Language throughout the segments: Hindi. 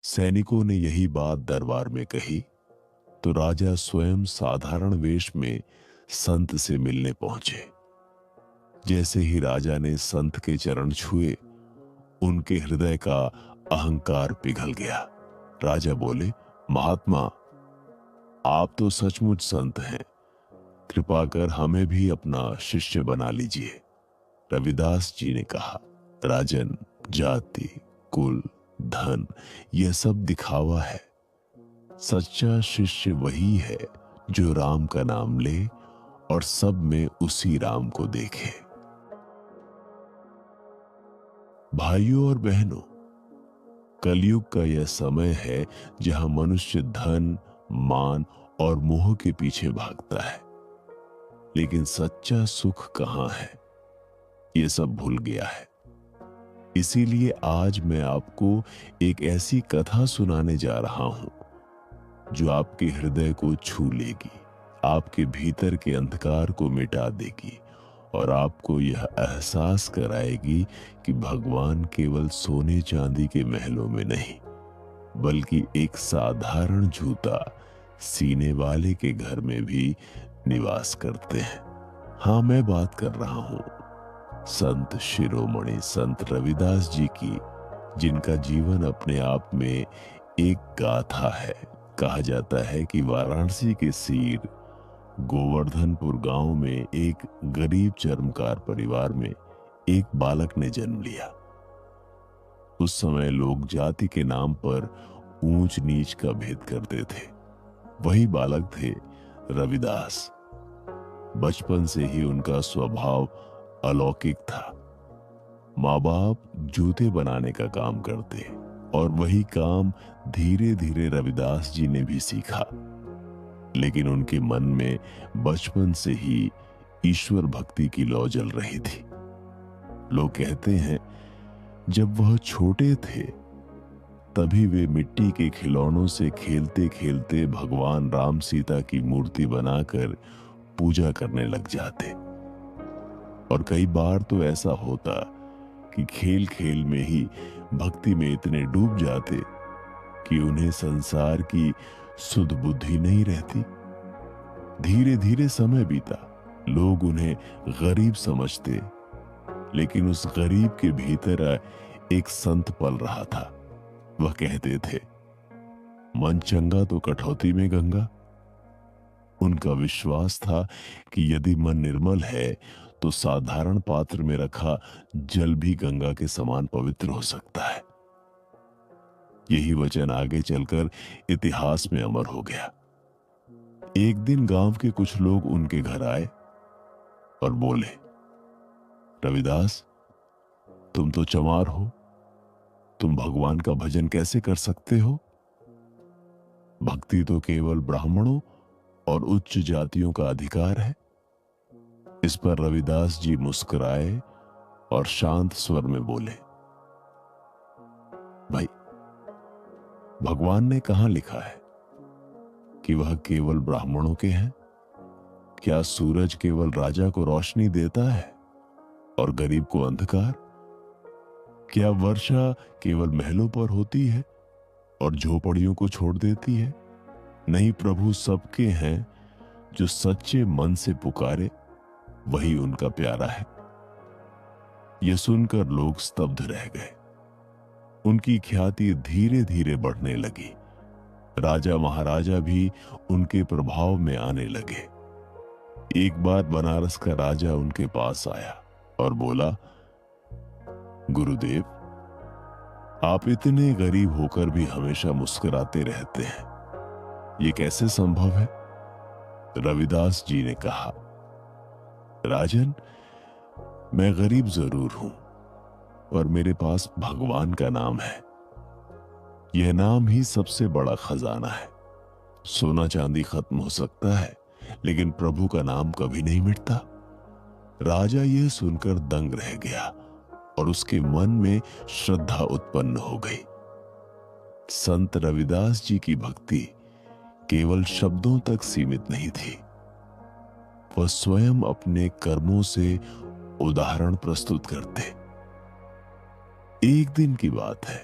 सैनिकों ने यही बात दरबार में कही तो राजा स्वयं साधारण वेश में संत से मिलने पहुंचे। जैसे ही राजा ने संत के चरण छुए, उनके हृदय का अहंकार पिघल गया। राजा बोले, महात्मा, आप तो सचमुच संत हैं, कृपा कर हमें भी अपना शिष्य बना लीजिए। रविदास जी ने कहा, राजन, जाति, कुल, धन, यह सब दिखावा है। सच्चा शिष्य वही है जो राम का नाम ले और सब में उसी राम को देखे। भाइयों और बहनों, कलयुग का यह समय है जहां मनुष्य धन, मान और मोह के पीछे भागता है, लेकिन सच्चा सुख कहां है, यह सब भूल गया है। इसीलिए आज मैं आपको एक ऐसी कथा सुनाने जा रहा हूं जो आपके हृदय को छू लेगी, आपके भीतर के अंधकार को मिटा देगी और आपको यह एहसास कराएगी कि भगवान केवल सोने चांदी के महलों में नहीं, बल्कि एक साधारण जूता सीने वाले के घर में भी निवास करते हैं। हाँ, मैं बात कर रहा हूं संत शिरोमणि संत रविदास जी की, जिनका जीवन अपने आप में एक गाथा है। कहा जाता है कि वाराणसी के सीर गोवर्धनपुर गांव में एक गरीब चर्मकार परिवार में एक बालक ने जन्म लिया। उस समय लोग जाति के नाम पर ऊंच नीच का भेद करते थे। वही बालक थे रविदास। बचपन से ही उनका स्वभाव अलौकिक था। माँ बाप जूते बनाने का काम करते और वही काम धीरे धीरे रविदास जी ने भी सीखा, लेकिन उनके मन में बचपन से ही ईश्वर भक्ति की लौ जल रही थी। लोग कहते हैं जब वह छोटे थे तभी वे मिट्टी के खिलौनों से खेलते खेलते भगवान राम सीता की मूर्ति बनाकर पूजा करने लग जाते। और कई बार तो ऐसा होता कि खेल खेल में ही भक्ति में इतने डूब जाते कि उन्हें संसार की सुध बुद्धि नहीं रहती। धीरे धीरे समय बीता, लोग उन्हें गरीब समझते, लेकिन उस गरीब के भीतर एक संत पल रहा था। वह कहते थे, मन चंगा तो कठौती में गंगा। उनका विश्वास था कि यदि मन निर्मल है तो साधारण पात्र में रखा जल भी गंगा के समान पवित्र हो सकता है। यही वचन आगे चलकर इतिहास में अमर हो गया। एक दिन गांव के कुछ लोग उनके घर आए और बोले, रविदास, तुम तो चमार हो, तुम भगवान का भजन कैसे कर सकते हो? भक्ति तो केवल ब्राह्मणों और उच्च जातियों का अधिकार है। इस पर रविदास जी मुस्कुराए और शांत स्वर में बोले, भाई, भगवान ने कहां लिखा है कि वह केवल ब्राह्मणों के हैं? क्या सूरज केवल राजा को रोशनी देता है और गरीब को अंधकार? क्या वर्षा केवल महलों पर होती है और झोपड़ियों को छोड़ देती है? नहीं, प्रभु सबके हैं। जो सच्चे मन से पुकारे वही उनका प्यारा है। यह सुनकर लोग स्तब्ध रह गए। उनकी ख्याति धीरे धीरे बढ़ने लगी। राजा महाराजा भी उनके प्रभाव में आने लगे। एक बार बनारस का राजा उनके पास आया और बोला, गुरुदेव, आप इतने गरीब होकर भी हमेशा मुस्कुराते रहते हैं, ये कैसे संभव है? रविदास जी ने कहा, राजन, मैं गरीब जरूर हूं, पर मेरे पास भगवान का नाम है। यह नाम ही सबसे बड़ा खजाना है। सोना चांदी खत्म हो सकता है, लेकिन प्रभु का नाम कभी नहीं मिटता। राजा यह सुनकर दंग रह गया और उसके मन में श्रद्धा उत्पन्न हो गई। संत रविदास जी की भक्ति केवल शब्दों तक सीमित नहीं थी। वह स्वयं अपने कर्मों से उदाहरण प्रस्तुत करते। एक दिन की बात है,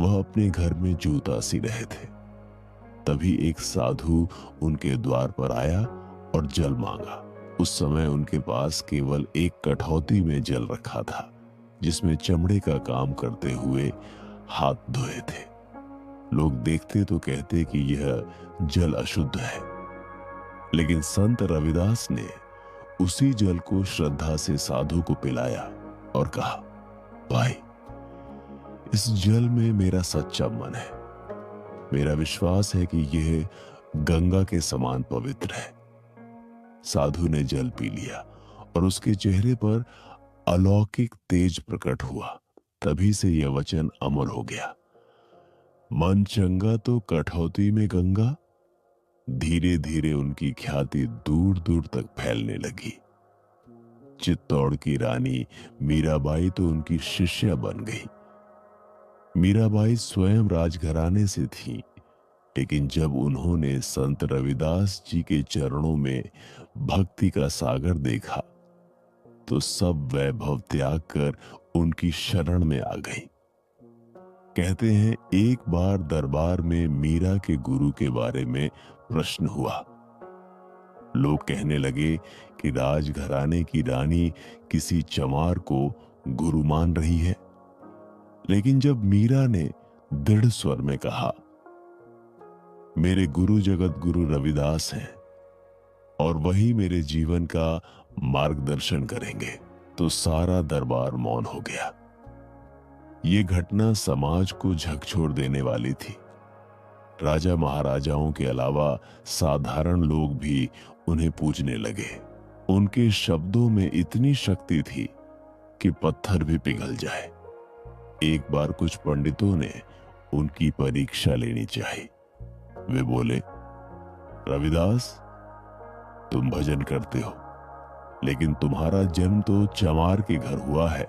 वह अपने घर में जूता सी रहे थे। तभी एक साधु उनके द्वार पर आया और जल मांगा। उस समय उनके पास केवल एक कठौती में जल रखा था, जिसमें चमड़े का काम करते हुए हाथ धोए थे। लोग देखते तो कहते कि यह जल अशुद्ध है, लेकिन संत रविदास ने उसी जल को श्रद्धा से साधु को पिलाया और कहा, भाई, इस जल में मेरा सच्चा मन है। मेरा विश्वास है कि यह गंगा के समान पवित्र है। साधु ने जल पी लिया और उसके चेहरे पर अलौकिक तेज प्रकट हुआ। तभी से यह वचन अमर हो गया, मन चंगा तो कठौती में गंगा। धीरे धीरे उनकी ख्याति दूर दूर तक फैलने लगी। चित्तौड़ की रानी मीराबाई तो उनकी शिष्या बन गई। मीराबाई स्वयं राजघराने से थी, लेकिन जब उन्होंने संत रविदास जी के चरणों में भक्ति का सागर देखा तो सब वैभव त्याग कर उनकी शरण में आ गई। कहते हैं एक बार दरबार में मीरा के गुरु के बारे में प्रश्न हुआ। लोग कहने लगे कि राजघराने की रानी किसी चमार को गुरु मान रही है। लेकिन जब मीरा ने दृढ़ स्वर में कहा, मेरे गुरु जगत गुरु रविदास हैं और वही मेरे जीवन का मार्गदर्शन करेंगे, तो सारा दरबार मौन हो गया। ये घटना समाज को झकझोर देने वाली थी। राजा महाराजाओं के अलावा साधारण लोग भी उन्हें पूजने लगे। उनके शब्दों में इतनी शक्ति थी कि पत्थर भी पिघल जाए। एक बार कुछ पंडितों ने उनकी परीक्षा लेनी चाहिए। वे बोले, रविदास, तुम भजन करते हो, लेकिन तुम्हारा जन्म तो चमार के घर हुआ है।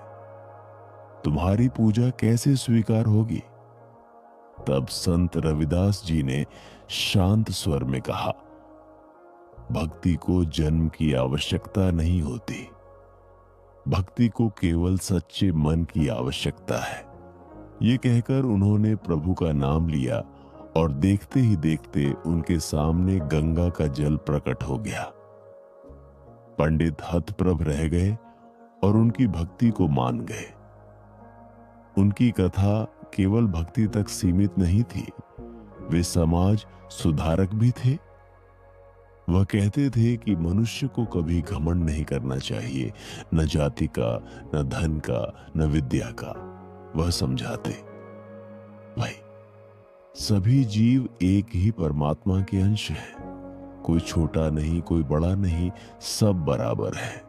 तुम्हारी पूजा कैसे स्वीकार होगी? तब संत रविदास जी ने शांत स्वर में कहा, भक्ति को जन्म की आवश्यकता नहीं होती। भक्ति को केवल सच्चे मन की आवश्यकता है। ये कहकर उन्होंने प्रभु का नाम लिया और देखते ही देखते उनके सामने गंगा का जल प्रकट हो गया। पंडित हतप्रभ रह गए और उनकी भक्ति को मान गए। उनकी कथा केवल भक्ति तक सीमित नहीं थी, वे समाज सुधारक भी थे। वह कहते थे कि मनुष्य को कभी घमंड नहीं करना चाहिए, न जाति का, न धन का, न विद्या का। वह समझाते, भाई, सभी जीव एक ही परमात्मा के अंश हैं। कोई छोटा नहीं, कोई बड़ा नहीं, सब बराबर है।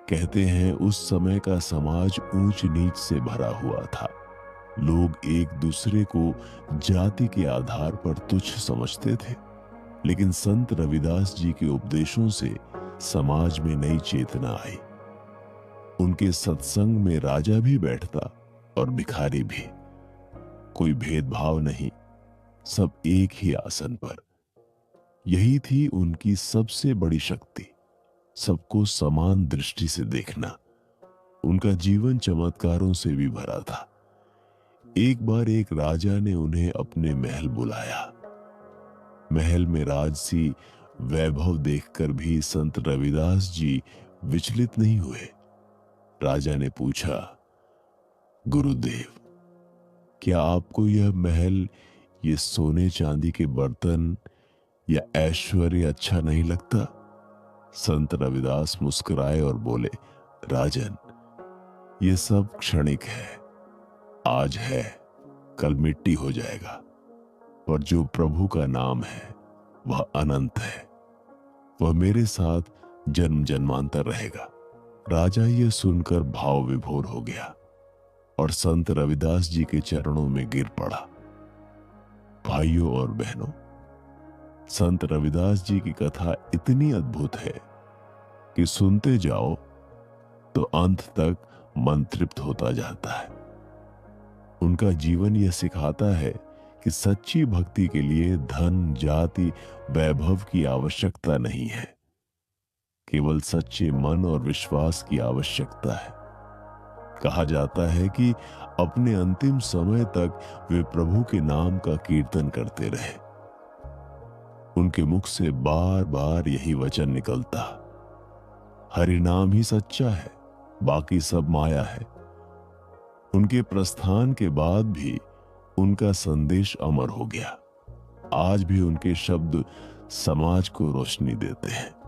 कहते हैं उस समय का समाज ऊंच नीच से भरा हुआ था। लोग एक दूसरे को जाति के आधार पर तुच्छ समझते थे। लेकिन संत रविदास जी के उपदेशों से समाज में नई चेतना आई। उनके सत्संग में राजा भी बैठता और भिखारी भी। कोई भेदभाव नहीं, सब एक ही आसन पर। यही थी उनकी सबसे बड़ी शक्ति, सबको समान दृष्टि से देखना। उनका जीवन चमत्कारों से भी भरा था। एक बार एक राजा ने उन्हें अपने महल बुलाया। महल में राजसी वैभव देखकर भी संत रविदास जी विचलित नहीं हुए। राजा ने पूछा, गुरुदेव, क्या आपको यह महल, ये सोने चांदी के बर्तन या ऐश्वर्य अच्छा नहीं लगता? संत रविदास मुस्कुराए और बोले, राजन, ये सब क्षणिक है। आज है, कल मिट्टी हो जाएगा, पर जो प्रभु का नाम है वह अनंत है। वह मेरे साथ जन्म जन्मांतर रहेगा। राजा यह सुनकर भाव विभोर हो गया और संत रविदास जी के चरणों में गिर पड़ा। भाइयों और बहनों, संत रविदास जी की कथा इतनी अद्भुत है कि सुनते जाओ तो अंत तक मन तृप्त होता जाता है। उनका जीवन यह सिखाता है कि सच्ची भक्ति के लिए धन, जाति, वैभव की आवश्यकता नहीं है, केवल सच्चे मन और विश्वास की आवश्यकता है। कहा जाता है कि अपने अंतिम समय तक वे प्रभु के नाम का कीर्तन करते रहे। उनके मुख से बार बार यही वचन निकलता, हरि नाम ही सच्चा है, बाकी सब माया है। उनके प्रस्थान के बाद भी उनका संदेश अमर हो गया। आज भी उनके शब्द समाज को रोशनी देते हैं।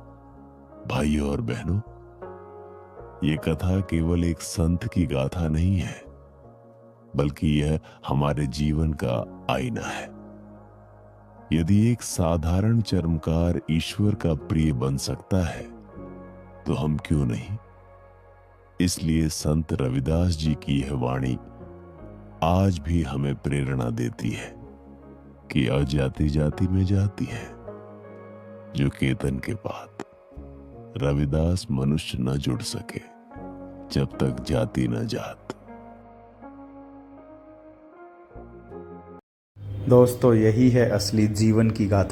भाइयों और बहनों, ये कथा केवल एक संत की गाथा नहीं है, बल्कि यह हमारे जीवन का आईना है। यदि एक साधारण चर्मकार ईश्वर का प्रिय बन सकता है, तो हम क्यों नहीं। इसलिए संत रविदास जी की यह वाणी आज भी हमें प्रेरणा देती है कि अजाति जाति में जाती है, जो केतन के पात रविदास मनुष्य न जुड़ सके जब तक जाति न जात। दोस्तों, यही है असली जीवन की गाथा।